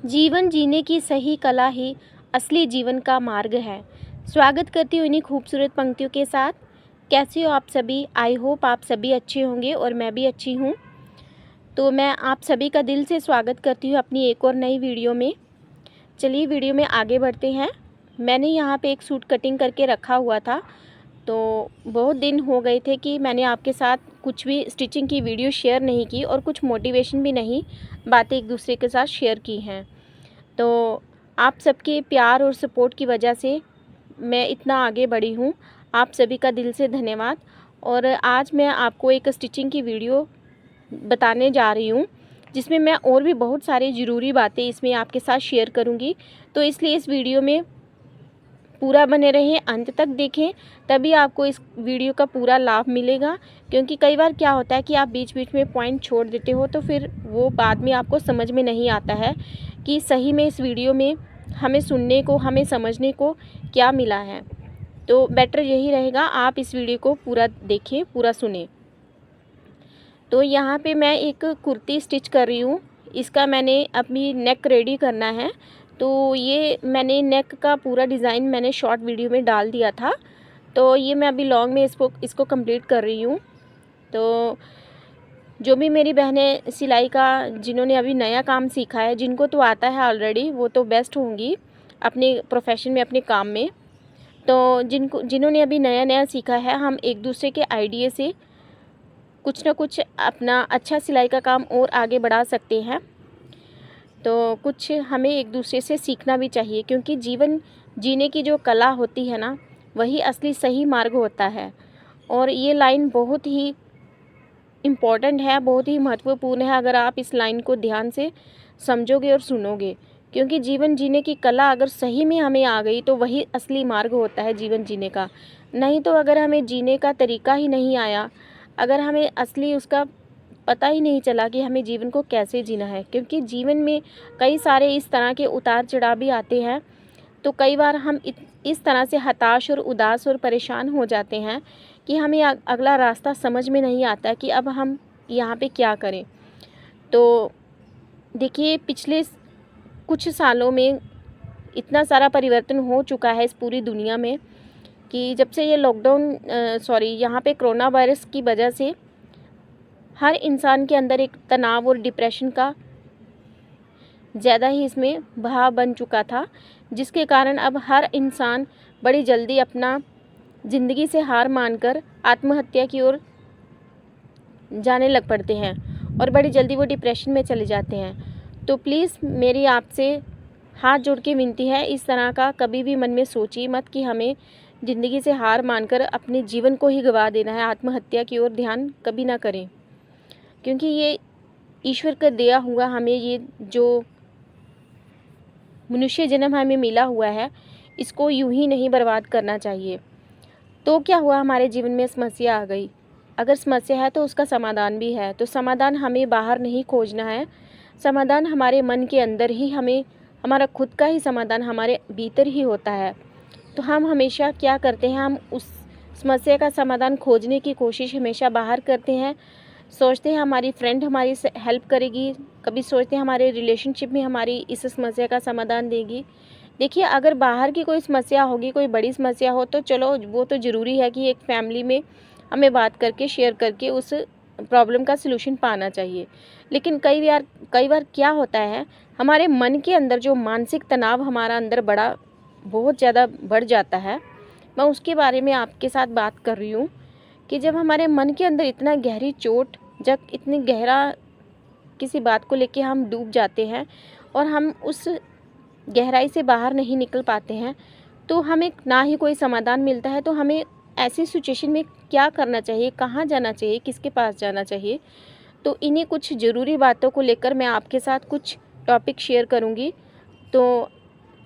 जीवन जीने की सही कला ही असली जीवन का मार्ग है। स्वागत करती हूँ इन्हीं खूबसूरत पंक्तियों के साथ। कैसे हो आप सभी? आई होप आप सभी अच्छे होंगे और मैं भी अच्छी हूँ। तो मैं आप सभी का दिल से स्वागत करती हूँ अपनी एक और नई वीडियो में। चलिए वीडियो में आगे बढ़ते हैं। मैंने यहाँ पे एक सूट कटिंग करके रखा हुआ था, तो बहुत दिन हो गए थे कि मैंने आपके साथ कुछ भी स्टिचिंग की वीडियो शेयर नहीं की और कुछ मोटिवेशन भी नहीं बातें एक दूसरे के साथ शेयर की हैं। तो आप सबके प्यार और सपोर्ट की वजह से मैं इतना आगे बढ़ी हूँ। आप सभी का दिल से धन्यवाद। और आज मैं आपको एक स्टिचिंग की वीडियो बताने जा रही हूँ, जिसमें मैं और भी बहुत सारी ज़रूरी बातें इसमें आपके साथ शेयर करूँगी। तो इसलिए इस वीडियो में पूरा बने रहें, अंत तक देखें, तभी आपको इस वीडियो का पूरा लाभ मिलेगा। क्योंकि कई बार क्या होता है कि आप बीच बीच में पॉइंट छोड़ देते हो, तो फिर वो बाद में आपको समझ में नहीं आता है कि सही में इस वीडियो में हमें सुनने को, हमें समझने को क्या मिला है। तो बेटर यही रहेगा आप इस वीडियो को पूरा देखें, पूरा सुने। तो यहाँ पे मैं एक कुर्ती स्टिच कर रही हूँ। इसका मैंने अपनी नेक रेडी करना है। तो ये मैंने नेक का पूरा डिज़ाइन मैंने शॉर्ट वीडियो में डाल दिया था। तो ये मैं अभी लॉन्ग में इसको कंप्लीट कर रही हूँ। तो जो भी मेरी बहनें सिलाई का, जिन्होंने अभी नया काम सीखा है, जिनको तो आता है ऑलरेडी, वो तो बेस्ट होंगी अपने प्रोफेशन में, अपने काम में। तो जिन्होंने अभी नया नया सीखा है, हम एक दूसरे के आइडिया से कुछ ना कुछ अपना अच्छा सिलाई का काम और आगे बढ़ा सकते हैं। तो कुछ हमें एक दूसरे से सीखना भी चाहिए, क्योंकि जीवन जीने की जो कला होती है ना, वही असली सही मार्ग होता है। और ये लाइन बहुत ही इम्पॉर्टेंट है, बहुत ही महत्वपूर्ण है अगर आप इस लाइन को ध्यान से समझोगे और सुनोगे। क्योंकि जीवन जीने की कला अगर सही में हमें आ गई, तो वही असली मार्ग होता है जीवन जीने का। नहीं तो अगर हमें जीने का तरीका ही नहीं आया, अगर हमें असली उसका पता ही नहीं चला कि हमें जीवन को कैसे जीना है, क्योंकि जीवन में कई सारे इस तरह के उतार चढ़ाव भी आते हैं। तो कई बार हम इस तरह से हताश और उदास और परेशान हो जाते हैं कि हमें अगला रास्ता समझ में नहीं आता कि अब हम यहाँ पे क्या करें। तो देखिए, पिछले कुछ सालों में इतना सारा परिवर्तन हो चुका है इस पूरी दुनिया में कि जब से ये लॉकडाउन यहाँ पे कोरोना वायरस की वजह से हर इंसान के अंदर एक तनाव और डिप्रेशन का ज़्यादा ही इसमें बहाव बन चुका था, जिसके कारण अब हर इंसान बड़ी जल्दी अपना ज़िंदगी से हार मानकर आत्महत्या की ओर जाने लग पड़ते हैं और बड़ी जल्दी वो डिप्रेशन में चले जाते हैं। तो प्लीज़ मेरी आपसे हाथ जोड़ के विनती है, इस तरह का कभी भी मन में सोचिए मत कि हमें ज़िंदगी से हार मानकर अपने जीवन को ही गंवा देना है। आत्महत्या की ओर ध्यान कभी ना करें, क्योंकि ये ईश्वर का दिया हुआ, हमें ये जो मनुष्य जन्म हमें मिला हुआ है, इसको यूं ही नहीं बर्बाद करना चाहिए। तो क्या हुआ, हमारे जीवन में समस्या आ गई, अगर समस्या है तो उसका समाधान भी है। तो समाधान हमें बाहर नहीं खोजना है, समाधान हमारे मन के अंदर ही, हमें हमारा खुद का ही समाधान हमारे भीतर ही होता है। तो हम हमेशा क्या करते हैं, हम उस समस्या का समाधान खोजने की कोशिश हमेशा बाहर करते हैं। सोचते हैं हमारी फ्रेंड हमारी हेल्प करेगी, कभी सोचते हैं हमारे रिलेशनशिप में हमारी इस समस्या का समाधान देगी। देखिए, अगर बाहर की कोई समस्या होगी, कोई बड़ी समस्या हो, तो चलो वो तो ज़रूरी है कि एक फैमिली में हमें बात करके, शेयर करके उस प्रॉब्लम का सलूशन पाना चाहिए। लेकिन कई बार क्या होता है, हमारे मन के अंदर जो मानसिक तनाव हमारा अंदर बहुत ज़्यादा बढ़ जाता है, मैं उसके बारे में आपके साथ बात कर रही हूँ कि जब हमारे मन के अंदर इतना गहरी चोट, जब इतनी गहरा किसी बात को लेके हम डूब जाते हैं और हम उस गहराई से बाहर नहीं निकल पाते हैं, तो हमें ना ही कोई समाधान मिलता है। तो हमें ऐसी सिचुएशन में क्या करना चाहिए, कहाँ जाना चाहिए, किसके पास जाना चाहिए, तो इन्हीं कुछ ज़रूरी बातों को लेकर मैं आपके साथ कुछ टॉपिक शेयर करूँगी। तो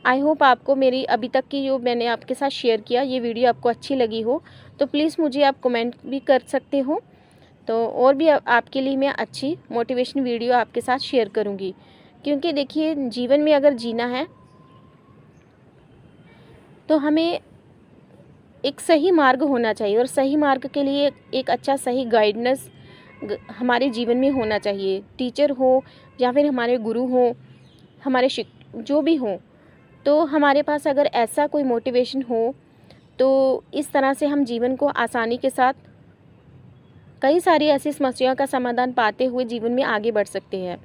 आई होप आपको मेरी अभी तक की जो मैंने आपके साथ शेयर किया, ये वीडियो आपको अच्छी लगी हो, तो प्लीज़ मुझे आप कमेंट भी कर सकते हो। तो और भी आपके लिए मैं अच्छी मोटिवेशन वीडियो आपके साथ शेयर करूँगी। क्योंकि देखिए, जीवन में अगर जीना है तो हमें एक सही मार्ग होना चाहिए, और सही मार्ग के लिए एक अच्छा सही गाइडेंस हमारे जीवन में होना चाहिए। टीचर हो या फिर हमारे गुरु हो, हमारे जो भी हों, तो हमारे पास अगर ऐसा कोई मोटिवेशन हो तो इस तरह से हम जीवन को आसानी के साथ कई सारी ऐसी समस्याओं का समाधान पाते हुए जीवन में आगे बढ़ सकते हैं।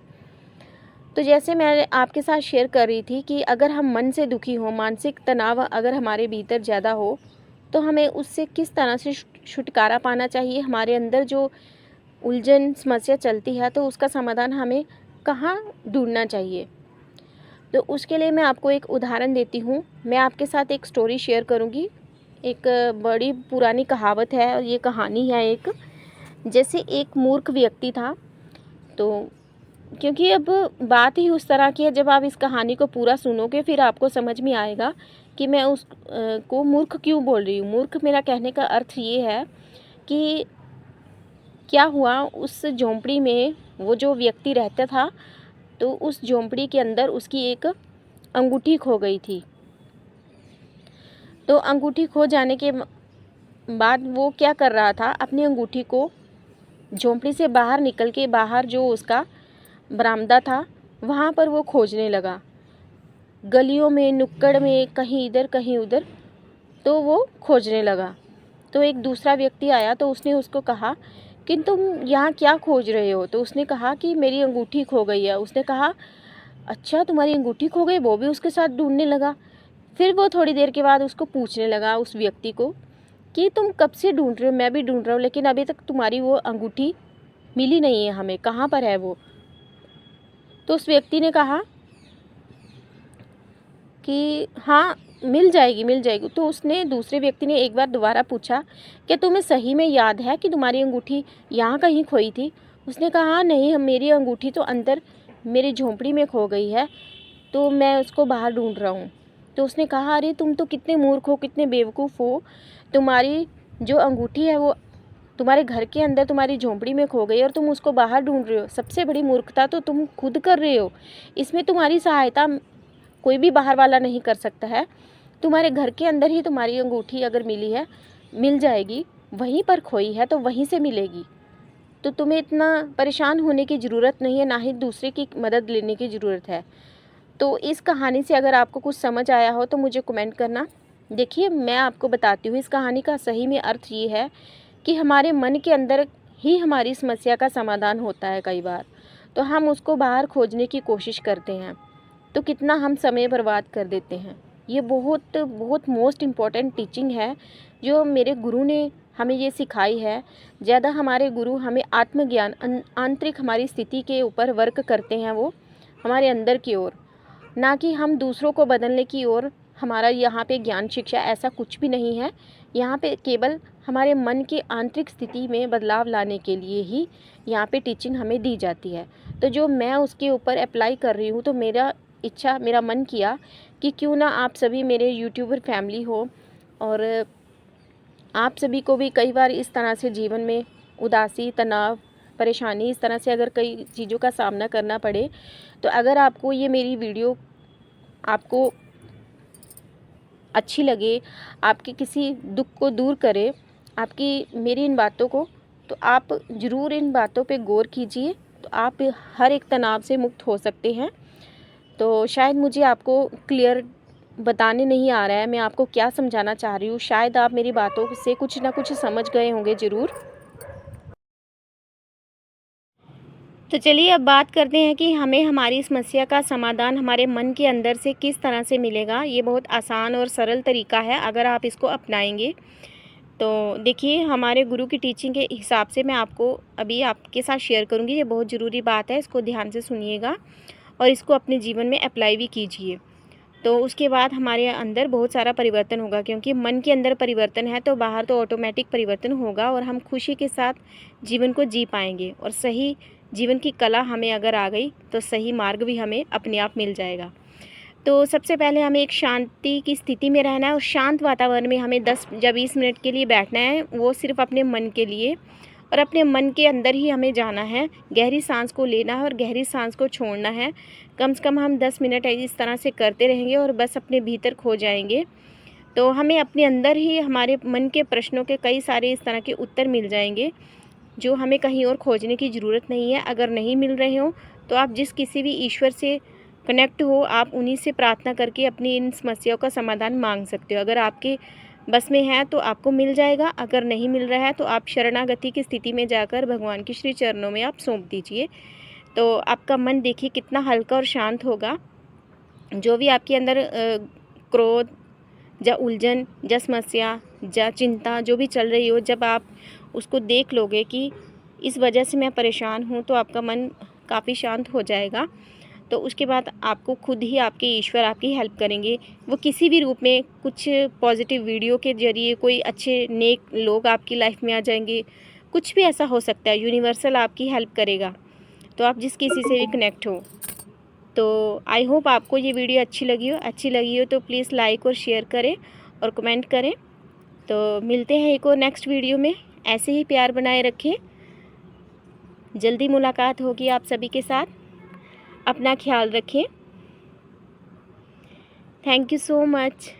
तो जैसे मैं आपके साथ शेयर कर रही थी कि अगर हम मन से दुखी हों, मानसिक तनाव अगर हमारे भीतर ज़्यादा हो, तो हमें उससे किस तरह से छुटकारा पाना चाहिए, हमारे अंदर जो उलझन समस्या चलती है तो उसका समाधान हमें कहाँ ढूँढना चाहिए। तो उसके लिए मैं आपको एक उदाहरण देती हूँ। मैं आपके साथ एक स्टोरी शेयर करूँगी। एक बड़ी पुरानी कहावत है और ये कहानी है एक। जैसे एक मूर्ख व्यक्ति था, तो क्योंकि अब बात ही उस तरह की है, जब आप इस कहानी को पूरा सुनोगे फिर आपको समझ में आएगा कि मैं को मूर्ख क्यों बोल रही हूँ। मूर्ख मेरा कहने का अर्थ ये है कि क्या हुआ, उस झोंपड़ी में वो जो व्यक्ति रहता था, तो उस झोंपड़ी के अंदर उसकी एक अंगूठी खो गई थी। तो अंगूठी खो जाने के बाद वो क्या कर रहा था, अपनी अंगूठी को झोंपड़ी से बाहर निकल के, बाहर जो उसका बरामदा था वहाँ पर वो खोजने लगा, गलियों में, नुक्कड़ में, कहीं इधर कहीं उधर, तो वो खोजने लगा। तो एक दूसरा व्यक्ति आया तो उसने उसको कहा कि तुम यहाँ क्या खोज रहे हो। तो उसने कहा कि मेरी अंगूठी खो गई है। उसने कहा अच्छा तुम्हारी अंगूठी खो गई। वो भी उसके साथ ढूंढने लगा। फिर वो थोड़ी देर के बाद उसको पूछने लगा, उस व्यक्ति को, कि तुम कब से ढूंढ रहे हो। मैं भी ढूंढ रहा हूँ, लेकिन अभी तक तुम्हारी वो अंगूठी मिली नहीं है हमें, कहाँ पर है वो। तो उस व्यक्ति ने कहा कि हाँ मिल जाएगी मिल जाएगी। तो उसने, दूसरे व्यक्ति ने एक बार दोबारा पूछा कि तुम्हें सही में याद है कि तुम्हारी अंगूठी यहाँ कहीं खोई थी। उसने कहा हाँ नहीं, मेरी अंगूठी तो अंदर मेरी झोंपड़ी में खो गई है, तो मैं उसको बाहर ढूंढ रहा हूँ। तो उसने कहा अरे तुम तो कितने मूर्ख हो, कितने बेवकूफ़ हो, तुम्हारी जो अंगूठी है वो तुम्हारे घर के अंदर तुम्हारी झोंपड़ी में खो गई और तुम उसको बाहर ढूंढ रहे हो। सबसे बड़ी मूर्खता तो तुम खुद कर रहे हो, इसमें तुम्हारी सहायता कोई भी बाहर वाला नहीं कर सकता है। तुम्हारे घर के अंदर ही तुम्हारी अंगूठी अगर मिली है, मिल जाएगी, वहीं पर खोई है तो वहीं से मिलेगी। तो तुम्हें इतना परेशान होने की ज़रूरत नहीं है, ना ही दूसरे की मदद लेने की ज़रूरत है। तो इस कहानी से अगर आपको कुछ समझ आया हो तो मुझे कमेंट करना। देखिए मैं आपको बताती हूँ, इस कहानी का सही में अर्थ ये है कि हमारे मन के अंदर ही हमारी समस्या का समाधान होता है कई बार, तो हम उसको बाहर खोजने की कोशिश करते हैं, तो कितना हम समय बर्बाद कर देते हैं। ये बहुत बहुत मोस्ट इम्पॉर्टेंट टीचिंग है जो मेरे गुरु ने हमें ये सिखाई है। ज़्यादा हमारे गुरु हमें आत्मज्ञान, आंतरिक हमारी स्थिति के ऊपर वर्क करते हैं, वो हमारे अंदर की ओर, ना कि हम दूसरों को बदलने की ओर। हमारा यहाँ पे ज्ञान शिक्षा ऐसा कुछ भी नहीं है। यहाँ पे केवल हमारे मन की आंतरिक स्थिति में बदलाव लाने के लिए ही यहाँ पे टीचिंग हमें दी जाती है। तो जो मैं उसके ऊपर अप्लाई कर रही हूँ, तो मेरा मन किया कि क्यों ना आप सभी मेरे यूट्यूबर फैमिली हो, और आप सभी को भी कई बार इस तरह से जीवन में उदासी, तनाव, परेशानी, इस तरह से अगर कई चीज़ों का सामना करना पड़े, तो अगर आपको ये मेरी वीडियो आपको अच्छी लगे, आपके किसी दुख को दूर करे, आपकी मेरी इन बातों को, तो आप ज़रूर इन बातों पे गौर कीजिए, तो आप हर एक तनाव से मुक्त हो सकते हैं। तो शायद मुझे आपको क्लियर बताने नहीं आ रहा है मैं आपको क्या समझाना चाह रही हूँ। शायद आप मेरी बातों से कुछ ना कुछ समझ गए होंगे ज़रूर। तो चलिए अब बात करते हैं कि हमें हमारी समस्या का समाधान हमारे मन के अंदर से किस तरह से मिलेगा। ये बहुत आसान और सरल तरीका है अगर आप इसको अपनाएंगे। तो देखिए हमारे गुरु की टीचिंग के हिसाब से मैं आपको अभी आपके साथ शेयर करूँगी। ये बहुत ज़रूरी बात है, इसको ध्यान से सुनिएगा और इसको अपने जीवन में अप्लाई भी कीजिए। तो उसके बाद हमारे अंदर बहुत सारा परिवर्तन होगा, क्योंकि मन के अंदर परिवर्तन है तो बाहर तो ऑटोमेटिक परिवर्तन होगा, और हम खुशी के साथ जीवन को जी पाएंगे। और सही जीवन की कला हमें अगर आ गई तो सही मार्ग भी हमें अपने आप मिल जाएगा। तो सबसे पहले हमें एक शांति की स्थिति में रहना है और शांत वातावरण में हमें 10 या 20 मिनट के लिए बैठना है, वो सिर्फ अपने मन के लिए, और अपने मन के अंदर ही हमें जाना है। गहरी सांस को लेना है और गहरी सांस को छोड़ना है। कम से कम हम 10 मिनट इस तरह से करते रहेंगे और बस अपने भीतर खो जाएंगे। तो हमें अपने अंदर ही हमारे मन के प्रश्नों के कई सारे इस तरह के उत्तर मिल जाएंगे, जो हमें कहीं और खोजने की ज़रूरत नहीं है। अगर नहीं मिल रहे हों तो आप जिस किसी भी ईश्वर से कनेक्ट हो, आप उन्हीं से प्रार्थना करके अपनी इन समस्याओं का समाधान मांग सकते हो। अगर आपके बस में है तो आपको मिल जाएगा, अगर नहीं मिल रहा है तो आप शरणागति की स्थिति में जाकर भगवान के श्री चरणों में आप सौंप दीजिए। तो आपका मन देखिए कितना हल्का और शांत होगा। जो भी आपके अंदर क्रोध या उलझन या समस्या या चिंता जो भी चल रही हो, जब आप उसको देख लोगे कि इस वजह से मैं परेशान हूँ, तो आपका मन काफ़ी शांत हो जाएगा। तो उसके बाद आपको खुद ही आपके ईश्वर आपकी हेल्प करेंगे। वो किसी भी रूप में, कुछ पॉजिटिव वीडियो के ज़रिए, कोई अच्छे नेक लोग आपकी लाइफ में आ जाएंगे, कुछ भी ऐसा हो सकता है। यूनिवर्सल आपकी हेल्प करेगा, तो आप जिस किसी से भी कनेक्ट हो। तो आई होप आपको ये वीडियो अच्छी लगी हो तो प्लीज़ लाइक और शेयर करें और कमेंट करें। तो मिलते हैं एक और नेक्स्ट वीडियो में। ऐसे ही प्यार बनाए रखें। जल्दी मुलाकात होगी आप सभी के साथ। अपना ख्याल रखें। Thank you so much.